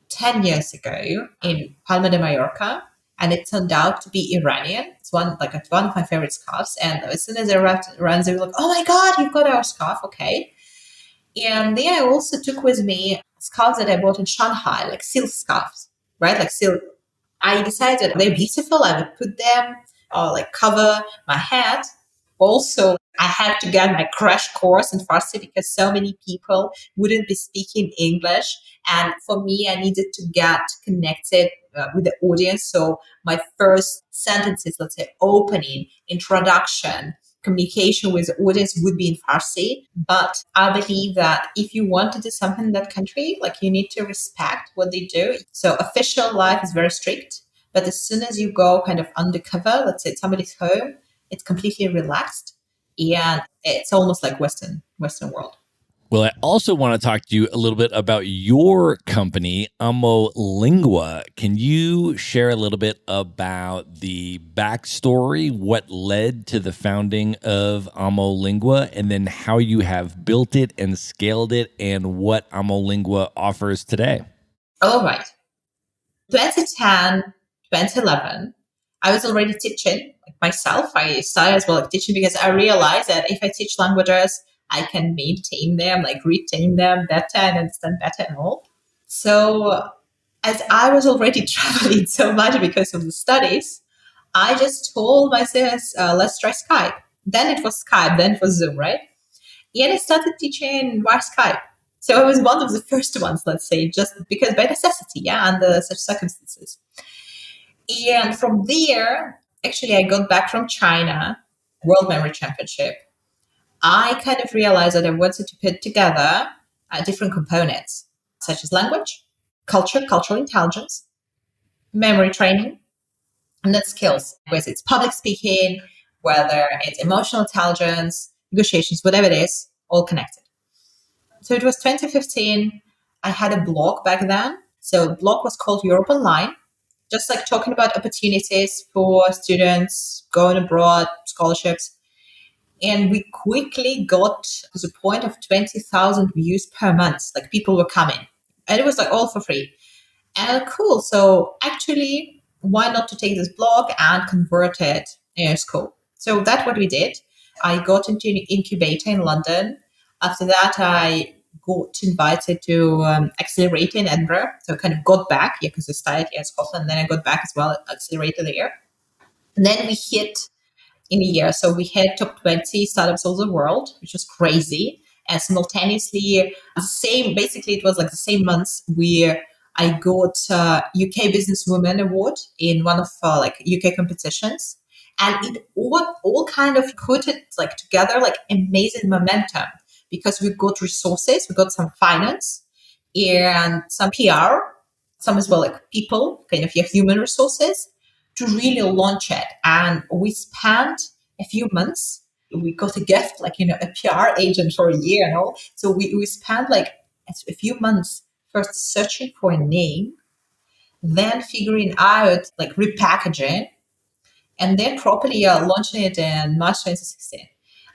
10 years ago in Palma de Mallorca, and it turned out to be Iranian. It's one of my favorite scarves. And as soon as I arrived in Iran, they were like, "Oh my God, you've got our scarf, okay." And then I also took with me scarves that I bought in Shanghai, like silk scarves, right? Like silk. I decided they're beautiful. I would put them or like cover my head. Also, I had to get my crash course in Farsi because so many people wouldn't be speaking English. And for me, I needed to get connected with the audience. So my first sentences, let's say opening, introduction, communication with the audience would be in Farsi. But I believe that if you want to do something in that country, like you need to respect what they do. So official life is very strict. But as soon as you go kind of undercover, let's say at somebody's home, it's completely relaxed and it's almost like Western world. Well, I also want to talk to you a little bit about your company, AmoLingua. Can you share a little bit about the backstory, what led to the founding of AmoLingua, and then how you have built it and scaled it, and what AmoLingua offers today? All right. 2010, 2011, I was already teaching like myself. I started as well like teaching because I realized that if I teach languages, I can maintain them, like retain them better and understand better and all. So as I was already traveling so much because of the studies, I just told my students, let's try Skype. Then it was Skype, then it was Zoom, right? And I started teaching via Skype. So I was one of the first ones, let's say, just because by necessity, yeah, under such circumstances. And from there, actually, I got back from China, World Memory Championship. I kind of realized that I wanted to put together different components, such as language, culture, cultural intelligence, memory training, and then skills, whether it's public speaking, whether it's emotional intelligence, negotiations, whatever it is, all connected. So it was 2015. I had a blog back then. So the blog was called Europe Online, just like talking about opportunities for students going abroad, scholarships. And we quickly got to the point of 20,000 views per month. Like people were coming. And it was like all for free. And cool. So actually, why not to take this blog and convert it in school? So that's what we did. I got into an incubator in London. After that, I got invited to Accelerator in Edinburgh. So I kind of got back, yeah, because I started here in Scotland. And then I got back as well at Accelerator there. And then we hit in a year. So we had top 20 startups all over the world, which was crazy. And simultaneously, basically it was like the same months where I got UK Businesswoman Award in one of like UK competitions. And it all kind of put it like together like amazing momentum because we got resources, we got some finance and some PR, some as well like people, kind of your human resources to really launch it. And we spent a few months. We got a gift, like, a PR agent for a year and all. So we spent like a few months first searching for a name, then figuring out like repackaging, and then properly launching it in March 2016.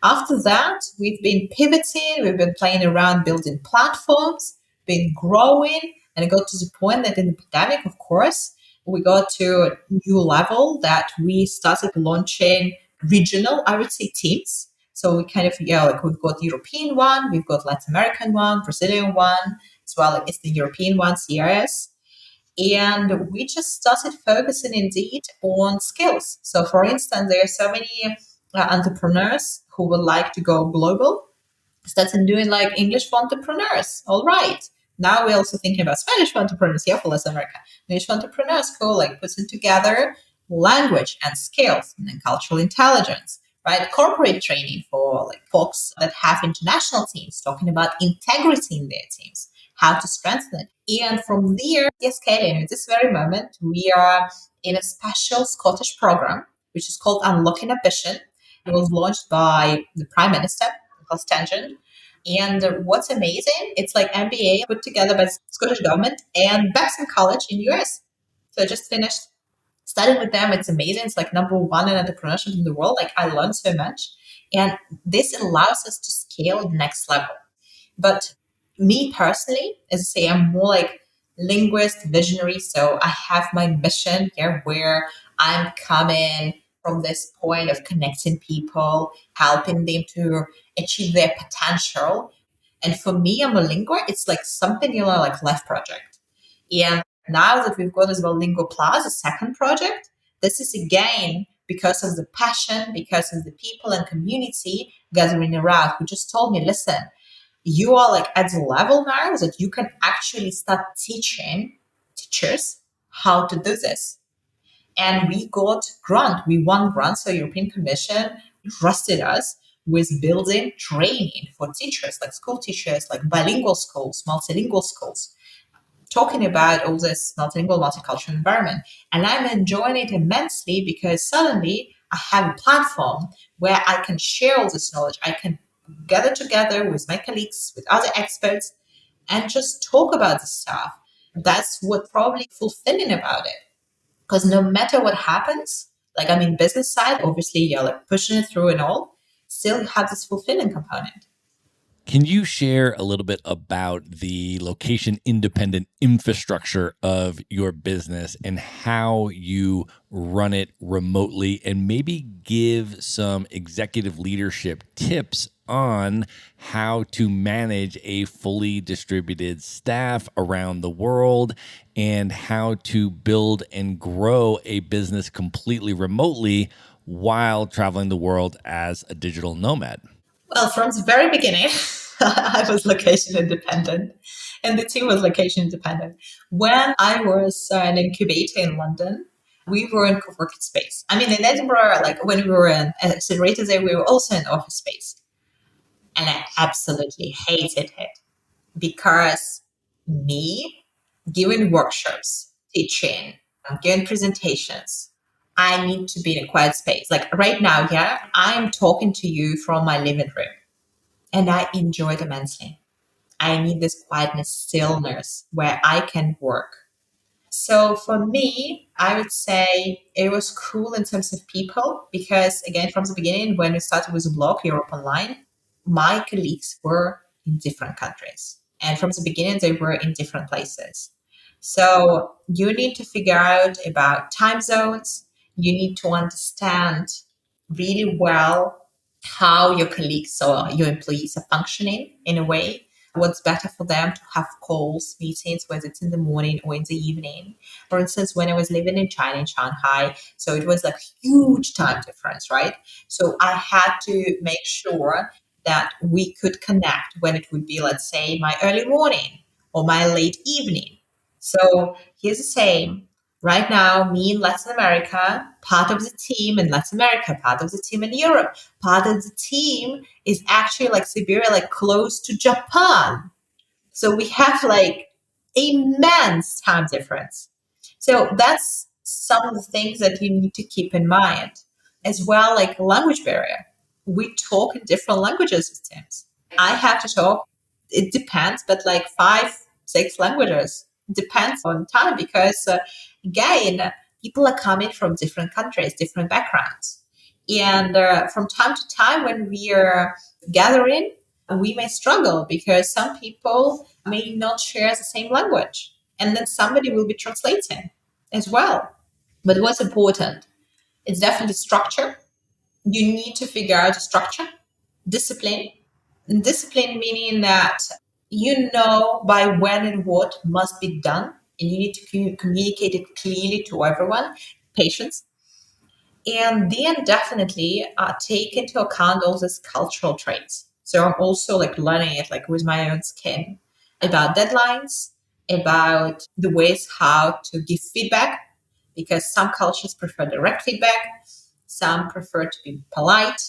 After that, we've been pivoting, we've been playing around building platforms, been growing, and it got to the point that in the pandemic, of course, we got to a new level that we started launching regional, I would say, teams. So we kind of, yeah, like we've got European one, we've got Latin American one, Brazilian one, as well as the European one, CRS. And we just started focusing indeed on skills. So, for instance, there are so many entrepreneurs who would like to go global, started doing like English for entrepreneurs. All right. Now we're also thinking about Spanish for entrepreneurs here for Latin America. English for entrepreneurs, cool, like putting together language and skills and then cultural intelligence, right? Corporate training for like folks that have international teams, talking about integrity in their teams, how to strengthen it. And from there, yes, Katie, at this very moment, we are in a special Scottish program, which is called Unlocking Ambition. It was launched by the Prime Minister, Nicholas Tangent. And what's amazing, it's like MBA put together by the Scottish government and Babson College in US. So I just finished studying with them. It's amazing. It's like number one in entrepreneurship in the world. Like I learned so much. And this allows us to scale next level. But me personally, as I say, I'm more like linguist, visionary. So I have my mission here where I'm coming from this point of connecting people, helping them to achieve their potential. And for me, AmoLingua, it's like something, like life project. And now that we've got as well Lingua Plus, a second project, this is again because of the passion, because of the people and community gathering around who just told me, listen, you are like at the level now that you can actually start teaching teachers how to do this. And we got grant. We won grant. So European Commission trusted us with building training for teachers, like school teachers, like bilingual schools, multilingual schools, talking about all this multilingual, multicultural environment. And I'm enjoying it immensely because suddenly I have a platform where I can share all this knowledge. I can gather together with my colleagues, with other experts, and just talk about this stuff. That's what probably fulfilling about it. Because no matter what happens, like I mean, business side, obviously you're like pushing it through and all, still you have this fulfilling component. Can you share a little bit about the location independent infrastructure of your business and how you run it remotely, and maybe give some executive leadership tips on how to manage a fully distributed staff around the world and how to build and grow a business completely remotely while traveling the world as a digital nomad? Well, from the very beginning, I was location independent and the team was location independent. When I was an incubator in London, we were in co-working space. I mean, in Edinburgh, like when we were in accelerators there, we were also in office space. And I absolutely hated it because me giving workshops, teaching, giving presentations, I need to be in a quiet space. Like right now, yeah, I'm talking to you from my living room and I enjoy it immensely. I need this quietness, stillness where I can work. So for me, I would say it was cool in terms of people because, again, from the beginning, when we started with the blog Europe Online, my colleagues were in different countries. And from the beginning, they were in different places. So you need to figure out about time zones. You need to understand really well how your colleagues or your employees are functioning in a way. What's better for them to have calls, meetings, whether it's in the morning or in the evening. For instance, when I was living in China, in Shanghai, so it was like huge time difference, right? So I had to make sure that we could connect when it would be, let's say, my early morning or my late evening. So here's the same. Right now, me in Latin America, part of the team in Latin America, part of the team in Europe, part of the team is actually like Siberia, like close to Japan. So we have like immense time difference. So that's some of the things that you need to keep in mind. As well, like language barrier. We talk in different languages with teams. I have to talk, it depends, but like five, six languages. Depends on time because, again, people are coming from different countries, different backgrounds. And from time to time, when we are gathering, we may struggle because some people may not share the same language. And then somebody will be translating as well. But what's important? It's definitely structure. You need to figure out a structure Discipline. Discipline meaning that you know by when and what must be done, and you need to communicate it clearly to everyone. Patience. And then definitely take into account all these cultural traits. So I'm also like learning it like with my own skin about deadlines, about the ways how to give feedback, because some cultures prefer direct feedback, some prefer to be polite.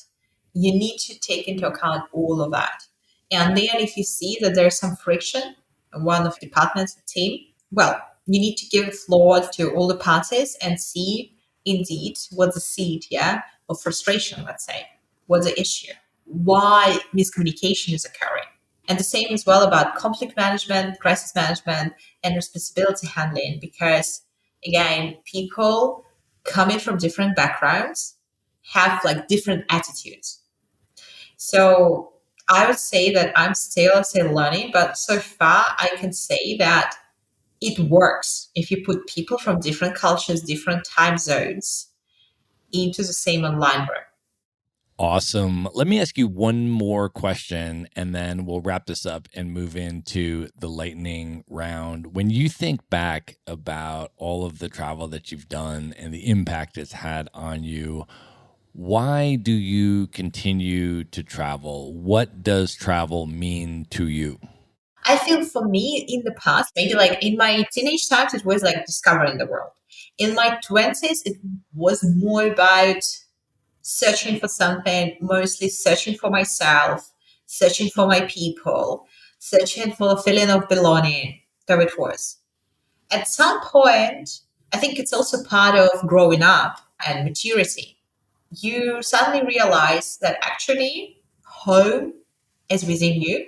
You need to take into account all of that. And then if you see that there's some friction in one of the departments, the team, well, you need to give the floor to all the parties and see indeed what's the seed, yeah, of frustration, let's say. What's the issue? Why miscommunication is occurring? And the same as well about conflict management, crisis management, and responsibility handling, because again, people coming from different backgrounds have like different attitudes. So I would say that I'm still learning, but so far I can say that it works if you put people from different cultures, different time zones into the same online room. Awesome. Let me ask you one more question and then we'll wrap this up and move into the lightning round. When you think back about all of the travel that you've done and the impact it's had on you, why do you continue to travel? What does travel mean to you? I feel for me in the past, maybe like in my teenage times, it was like discovering the world. In my 20s, it was more about searching for something, mostly searching for myself, searching for my people, searching for a feeling of belonging. There it was. At some point, I think it's also part of growing up and maturity. You suddenly realize that actually home is within you.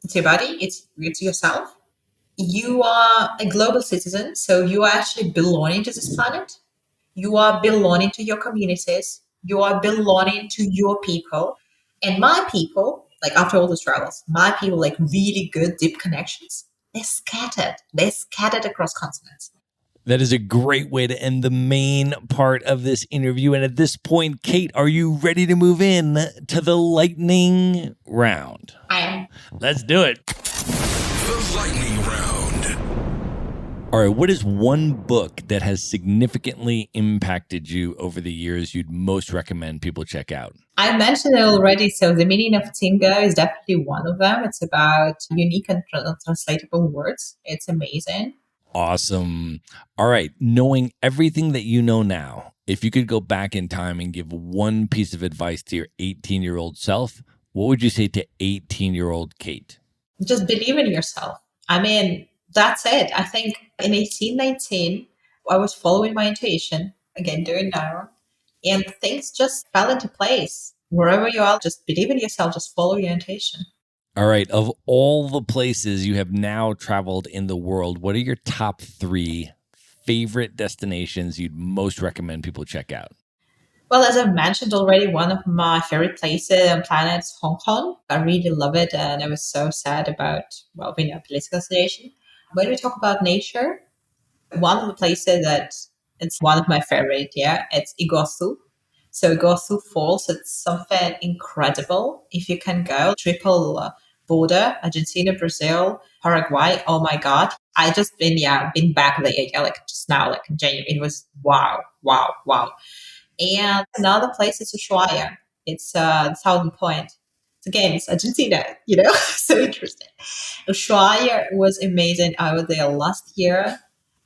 It's your body, it's yourself. You are a global citizen, so you are actually belonging to this planet. You are belonging to your communities. You are belonging to your people. And my people, like after all those travels, my people, like really good, deep connections, they're scattered. They're scattered across continents. That is a great way to end the main part of this interview. And at this point, Kate, are you ready to move in to the lightning round? I am. Let's do it. The lightning round. All right. What is one book that has significantly impacted you over the years you'd most recommend people check out? I mentioned it already. So the meaning of Tingo is definitely one of them. It's about unique and translatable words. It's amazing. Awesome. All right. Knowing everything that you know now, if you could go back in time and give one piece of advice to your 18-year-old self, what would you say to 18-year-old Kate? Just believe in yourself. I mean, that's it. I think in 1819, I was following my intuition, again, doing now, and things just fell into place. Wherever you are, just believe in yourself, just follow your intuition. All right. Of all the places you have now traveled in the world, what are your top 3 favorite destinations you'd most recommend people check out? Well, as I mentioned already, one of my favorite places on planet is Hong Kong. I really love it, and I was so sad about, well, political situation. When we talk about nature, one of the places that it's one of my favorite, yeah, it's Iguazu. So Iguazu Falls, it's something incredible. If you can go, triple border, Argentina, Brazil, Paraguay. Oh my God. I just been back there, yeah, like just now, like in January. It was wow, wow, wow. And another place is Ushuaia. It's the Southern Point. Again, it's Argentina, so interesting. Ushuaia was amazing. I was there last year.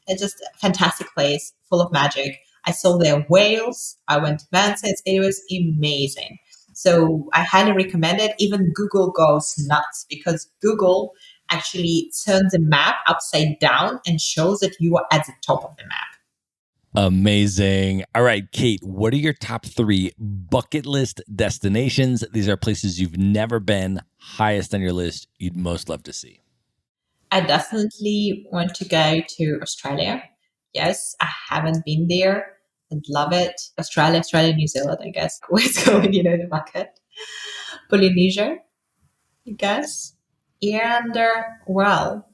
It's just a fantastic place, full of magic. I saw their whales. I went to Manses. It was amazing. So I highly recommend it. Even Google goes nuts because Google actually turns the map upside down and shows that you are at the top of the map. Amazing. All right, Kate, what are your top 3 bucket list destinations? These are places you've never been, highest on your list, you'd most love to see. I definitely want to go to Australia. Yes, I haven't been there. I'd love it. Australia, New Zealand, I guess. Where's going, the bucket. Polynesia, I guess. And, well,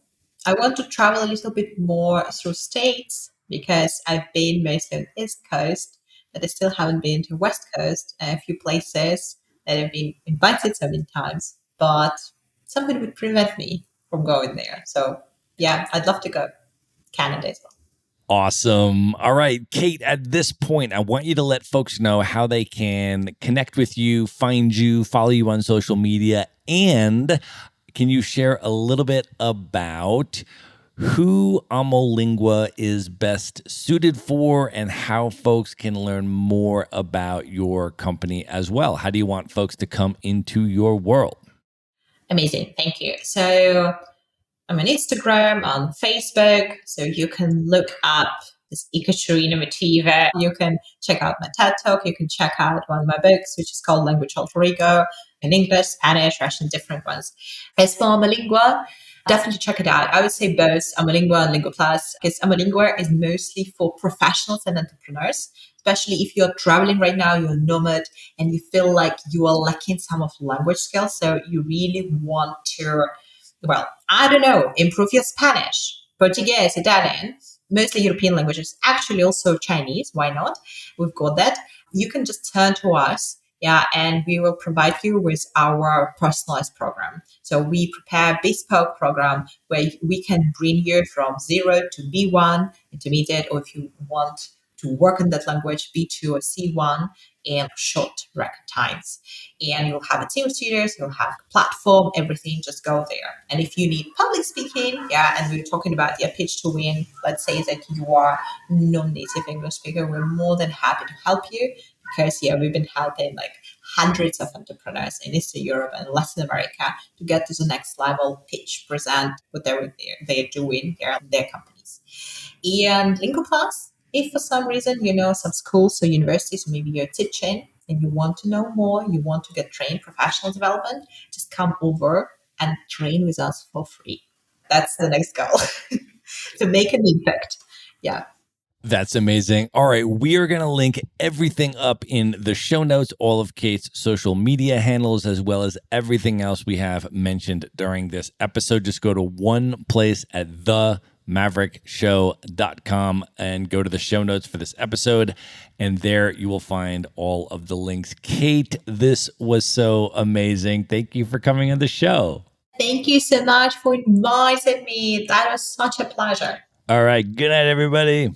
I want to travel a little bit more through states because I've been mostly on the East Coast, but I still haven't been to West Coast, a few places. and I've been invited so many times, but something would prevent me from going there. So yeah, I'd love to go. Canada as well. Awesome. All right, Kate, at this point, I want you to let folks know how they can connect with you, find you, follow you on social media, and can you share a little bit about who AmoLingua is best suited for and how folks can learn more about your company as well? How do you want folks to come into your world? Amazing. Thank you. So I'm on Instagram, on Facebook, so you can look up this Ekaterina Mativa. You can check out my TED Talk. You can check out one of my books, which is called Language Alter Ego, in English, Spanish, Russian, different ones. As for AmoLingua, definitely check it out. I would say both AmoLingua and Lingua Plus, because AmoLingua is mostly for professionals and entrepreneurs, especially if you're traveling right now, you're a nomad, and you feel like you are lacking some of language skills. So you really want to, well, I don't know, improve your Spanish, Portuguese, Italian, mostly European languages, actually also Chinese. Why not? We've got that. You can just turn to us. Yeah, and we will provide you with our personalized program. So we prepare a bespoke program where we can bring you from 0 to B1, intermediate, or if you want to work in that language, B2 or C1 in short record times. And you'll have a team of tutors, you'll have a platform, everything, just go there. And if you need public speaking, yeah, and we're talking about your pitch to win, let's say that you are non-native English speaker, we're more than happy to help you because, yeah, we've been helping like hundreds of entrepreneurs in Eastern Europe and Latin America to get to the next level, pitch, present what they're doing here in their companies. And Lingua Plus, if for some reason you know some schools or universities, or maybe you're teaching and you want to know more, you want to get trained professional development, just come over and train with us for free. That's the next goal, to make an impact. Yeah. That's amazing. All right, we are going to link everything up in the show notes, all of Kate's social media handles, as well as everything else we have mentioned during this episode. Just go to one place at themaverickshow.com and go to the show notes for this episode. And there you will find all of the links. Kate, this was so amazing. Thank you for coming on the show. Thank you so much for inviting me. That was such a pleasure. All right, good night, everybody.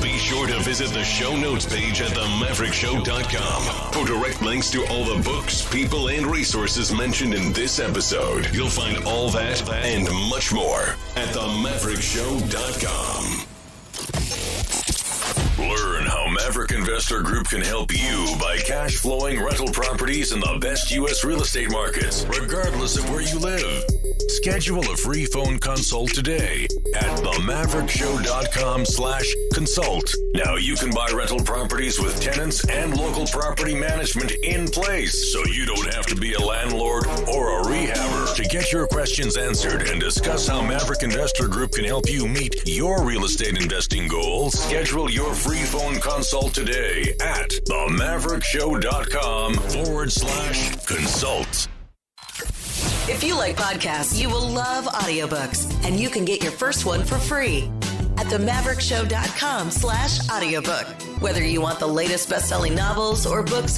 Be sure to visit the show notes page at themaverickshow.com for direct links to all the books, people, and resources mentioned in this episode. You'll find all that and much more at themaverickshow.com. Learn how Maverick Investor Group can help you buy cash flowing rental properties in the best U.S. real estate markets, regardless of where you live. Schedule a free phone consult today at themaverickshow.com/consult. Now you can buy rental properties with tenants and local property management in place, so you don't have to be a landlord or a rehabber. To get your questions answered and discuss how Maverick Investor Group can help you meet your real estate investing goals, schedule your free phone consult today at themaverickshow.com/consult. If you like podcasts, you will love audiobooks, and you can get your first one for free at themaverickshow.com/audiobook. Whether you want the latest best-selling novels or books